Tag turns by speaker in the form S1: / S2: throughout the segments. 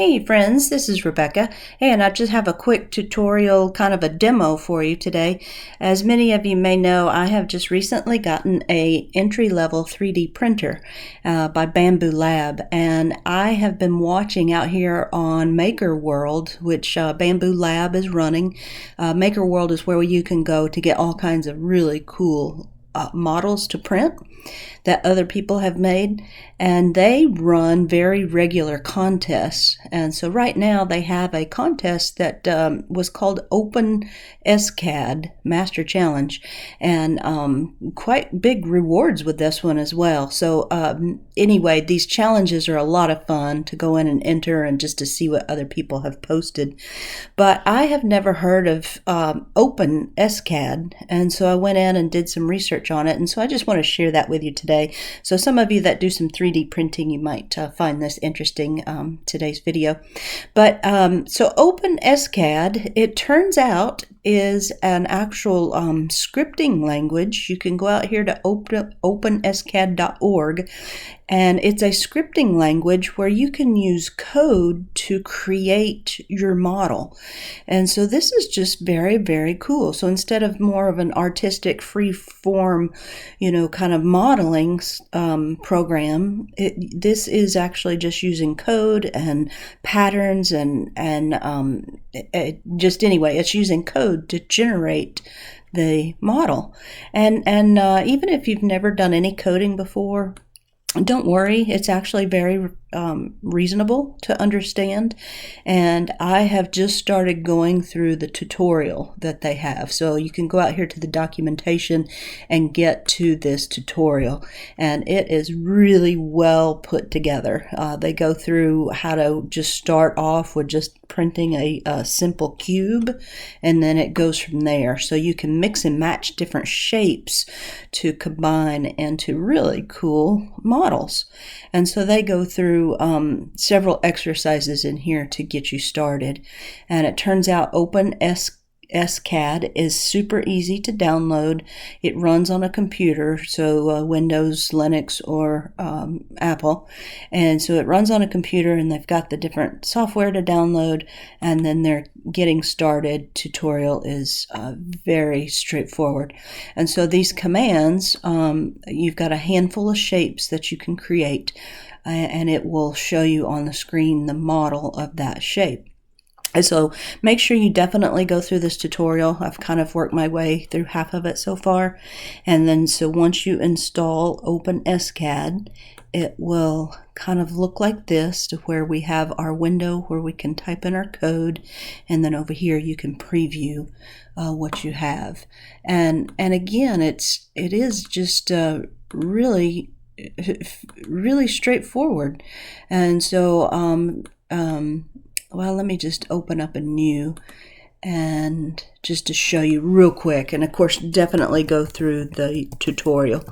S1: Hey friends, this is Rebecca. Hey, and I just have a quick tutorial, kind of a demo for you today. As many of you may know, I have just recently gotten a entry-level 3D printer by Bamboo Lab, and I have been watching out here on Maker World, which Bamboo Lab is running. Maker World is where you can go to get all kinds of really cool models to print that other people have made, and they run very regular contests. And so right now they have a contest that was called OpenSCAD Master Challenge, and quite big rewards with this one as well. So anyway, these challenges are a lot of fun to go in and enter and just to see what other people have posted. But I have never heard of OpenSCAD, and so I went in and did some research on it, and so I just want to share that with you today. So some of you that do some 3D printing, you might find this interesting, today's video. But so OpenSCAD, it turns out, is an actual scripting language. You can go out here to openscad.org, and it's a scripting language where you can use code to create your model. And so this is just very, very cool. So instead of more of an artistic free form, kind of modeling program, this is actually just using code and patterns and just anyway, it's using code to generate the model. And even if you've never done any coding before, don't worry, it's actually very reasonable to understand, and I have just started going through the tutorial that they have. So you can go out here to the documentation and get to this tutorial, and it is really well put together. They go through how to just start off with just printing a simple cube, and then it goes from there. So you can mix and match different shapes to combine into really cool models. And so they go through several exercises in here to get you started. And it turns out OpenSCAD is super easy to download. It runs on a computer, so Windows, Linux, or Apple. And so it runs on a computer, and they've got the different software to download, and then their getting started tutorial is very straightforward. And so these commands, you've got a handful of shapes that you can create, and it will show you on the screen the model of that shape. And so make sure you definitely go through this tutorial. I've kind of worked my way through half of it so far. And then so once you install OpenSCAD, it will kind of look like this, to where we have our window where we can type in our code, and then over here you can preview what you have. And again, it is just really straightforward. And so well, let me just open up a new, and just to show you real quick, and of course definitely go through the tutorial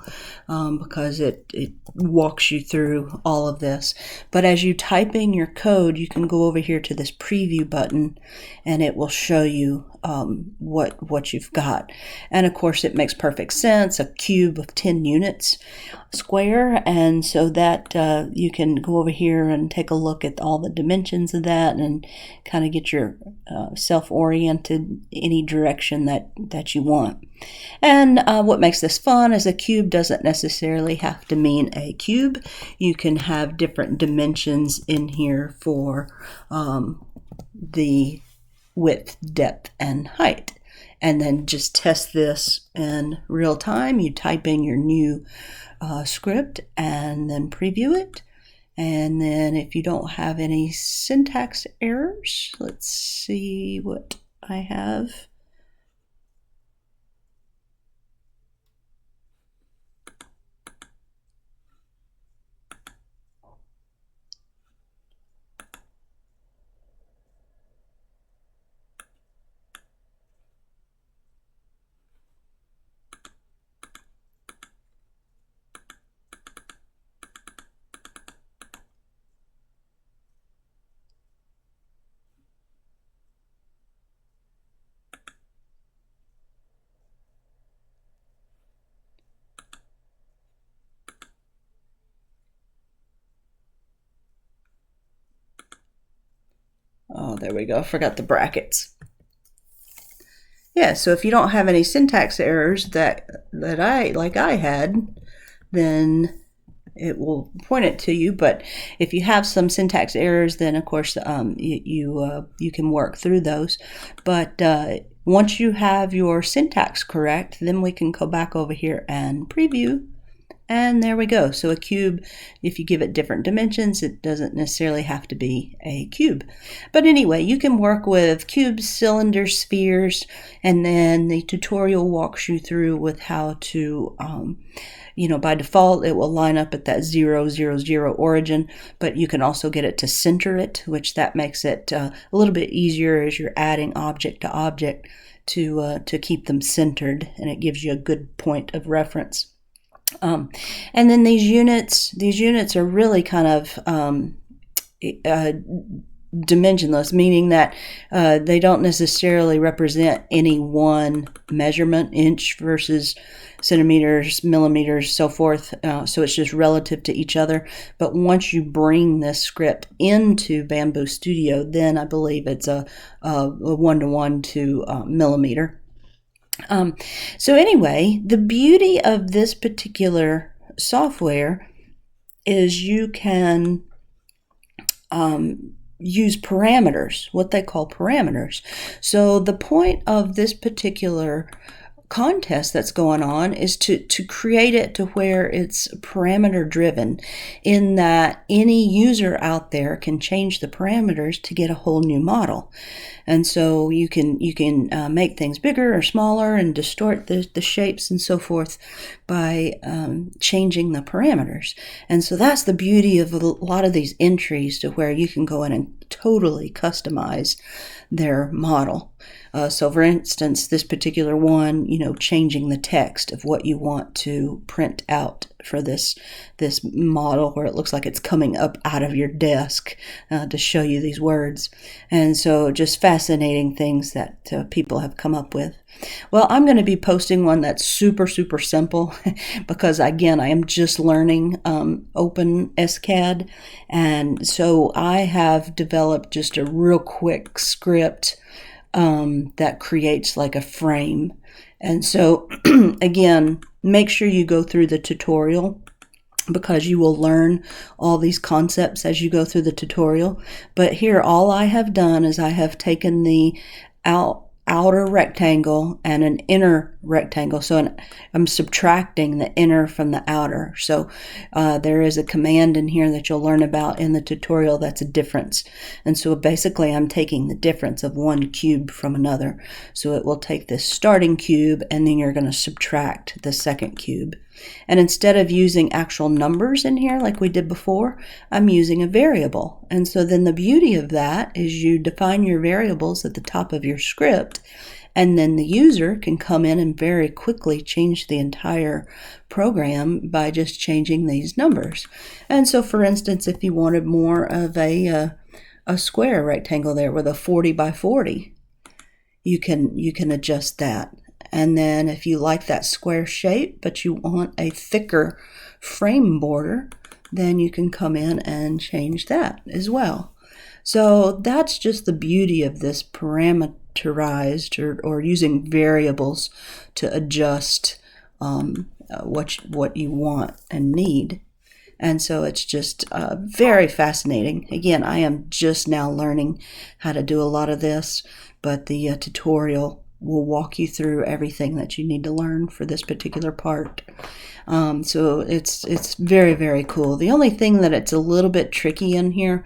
S1: because it walks you through all of this. But as you type in your code, you can go over here to this preview button, and it will show you what you've got. And of course it makes perfect sense, a cube of 10 units square, and so that you can go over here and take a look at all the dimensions of that and kind of get your self-oriented any direction that you want. And what makes this fun is a cube doesn't necessarily have to mean a cube. You can have different dimensions in here for the width, depth, and height. And then just test this in real time. You type in your new script and then preview it. And then if you don't have any syntax errors, let's see what I have. there we go. I forgot the brackets. Yeah, so if you don't have any syntax errors that I had, then it will point it to you. But if you have some syntax errors, then of course you can work through those. But once you have your syntax correct, then we can go back over here and preview. And there we go. So a cube, if you give it different dimensions, it doesn't necessarily have to be a cube. But anyway, you can work with cubes, cylinders, spheres, and then the tutorial walks you through with how to, by default, it will line up at that 0, 0, 0 origin, but you can also get it to center it, which that makes it a little bit easier as you're adding object to object to keep them centered, and it gives you a good point of reference. And then these units are really kind of dimensionless, meaning that they don't necessarily represent any one measurement, inch versus centimeters, millimeters, so forth. So it's just relative to each other. But once you bring this script into Bamboo Studio, then I believe it's a 1-to-1 to millimeter. So anyway, the beauty of this particular software is you can use parameters, what they call parameters. So the point of this particular contest that's going on is to create it to where it's parameter driven, in that any user out there can change the parameters to get a whole new model. And so you can make things bigger or smaller and distort the shapes and so forth by changing the parameters. And so that's the beauty of a lot of these entries, to where you can go in and totally customize their model. So for instance, this particular one, changing the text of what you want to print out for this model, where it looks like it's coming up out of your desk to show you these words. And so just fascinating things that people have come up with. Well, I'm going to be posting one that's super, super simple because, again, I am just learning OpenSCAD. And so I have developed just a real quick script that creates like a frame. And so, again, make sure you go through the tutorial, because you will learn all these concepts as you go through the tutorial. But here, all I have done is I have taken the outer rectangle and an inner rectangle. So I'm subtracting the inner from the outer. So there is a command in here that you'll learn about in the tutorial that's a difference. And so basically I'm taking the difference of one cube from another. So it will take this starting cube, and then you're going to subtract the second cube. And instead of using actual numbers in here like we did before, I'm using a variable. And so then the beauty of that is you define your variables at the top of your script, and then the user can come in and very quickly change the entire program by just changing these numbers. And so for instance, if you wanted more of a square rectangle there with a 40 by 40, you can adjust that. And then if you like that square shape, but you want a thicker frame border, then you can come in and change that as well. So that's just the beauty of this parameterized or using variables to adjust what you want and need. And so it's just very fascinating. Again, I am just now learning how to do a lot of this, but the tutorial will walk you through everything that you need to learn for this particular part. So it's very, very cool. The only thing that it's a little bit tricky in here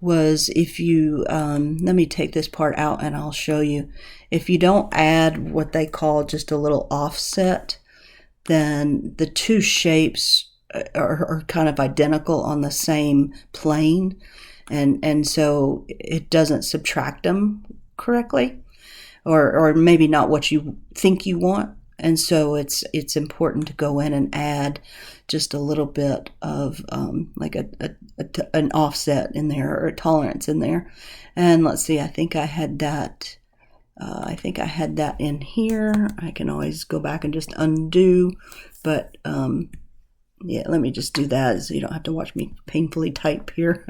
S1: was if you, let me take this part out and I'll show you. If you don't add what they call just a little offset, then the two shapes are kind of identical on the same plane. And so it doesn't subtract them correctly. Or maybe not what you think you want. And so it's important to go in and add just a little bit of like an offset in there, or a tolerance in there. And let's see, I think I had that in here. I can always go back and just undo, but yeah, let me just do that so you don't have to watch me painfully type here.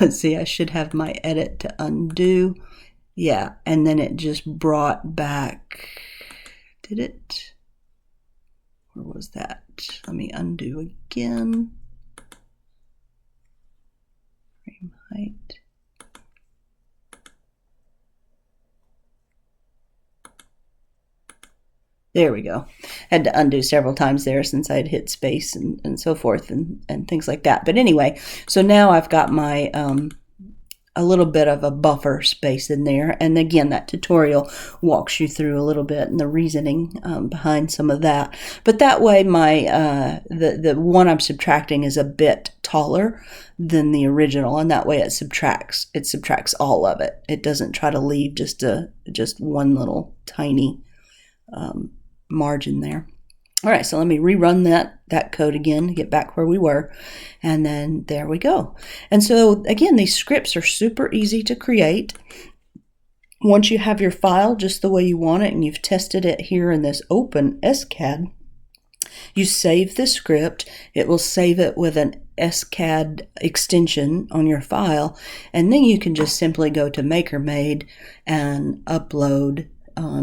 S1: Let's see, I should have my edit to undo Yeah, and then it just brought back, did it? Where was that? Let me undo again. Frame height. There we go. Had to undo several times there since I'd hit space and so forth and things like that. But anyway, so now I've got my a little bit of a buffer space in there. And again, that tutorial walks you through a little bit and the reasoning behind some of that. But that way my the one I'm subtracting is a bit taller than the original, and that way it subtracts all of it. It doesn't try to leave just one little tiny margin there. All right, so let me rerun that code again to get back where we were, and then there we go. And so again, these scripts are super easy to create. Once you have your file just the way you want it and you've tested it here in this OpenSCAD, you save the script. It will save it with an SCAD extension on your file, and then you can just simply go to MakerMade and upload.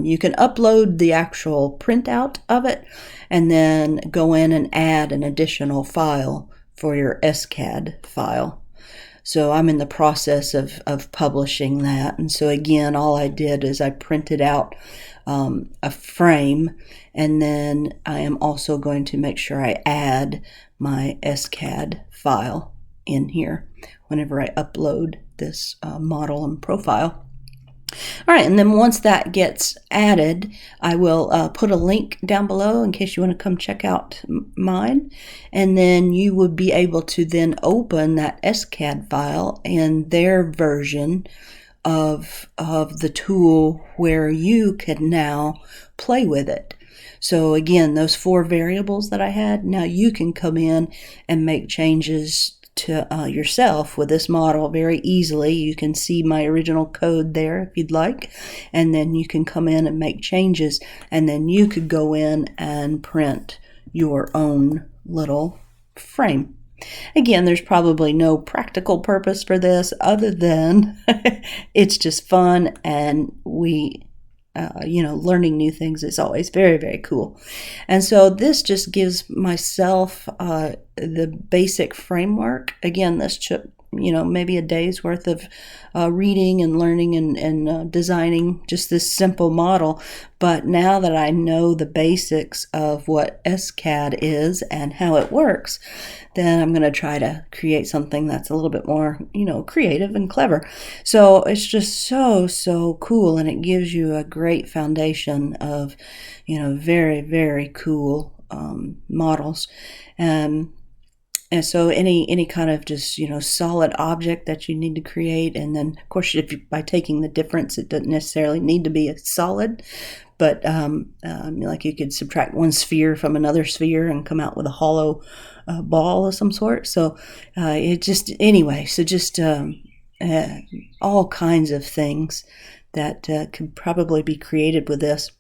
S1: You can upload the actual printout of it and then go in and add an additional file for your SCAD file. So I'm in the process of publishing that. And so again, all I did is I printed out a frame, and then I am also going to make sure I add my SCAD file in here whenever I upload this model and profile. All right, and then once that gets added, I will put a link down below in case you want to come check out mine, and then you would be able to then open that SCAD file in their version of the tool where you can now play with it. So again, those 4 variables that I had, now you can come in and make changes to yourself with this model very easily. You can see my original code there if you'd like, and then you can come in and make changes, and then you could go in and print your own little frame. Again, there's probably no practical purpose for this other than it's just fun, and learning new things is always very, very cool. And so this just gives myself the basic framework. Again, this took, maybe a day's worth of reading and learning and designing just this simple model. But now that I know the basics of what SCAD is and how it works, then I'm going to try to create something that's a little bit more, creative and clever. So it's just so cool, and it gives you a great foundation of, very, very cool models. And so any kind of just, solid object that you need to create, and then of course by taking the difference, it doesn't necessarily need to be a solid, but like you could subtract one sphere from another sphere and come out with a hollow ball of some sort. So all kinds of things that could probably be created with this.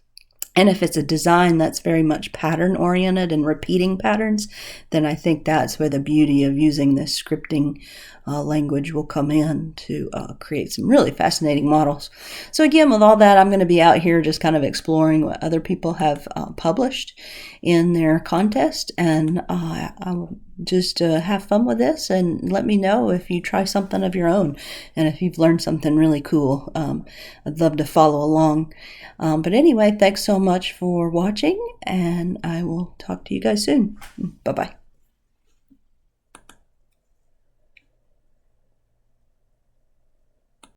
S1: And if it's a design that's very much pattern oriented and repeating patterns, then I think that's where the beauty of using this scripting language will come in to create some really fascinating models. So again, with all that, I'm going to be out here just kind of exploring what other people have published in their contest, and I'll just have fun with this, and let me know if you try something of your own and if you've learned something really cool. I'd love to follow along. But anyway, thanks so much for watching, and I will talk to you guys soon. Bye-bye.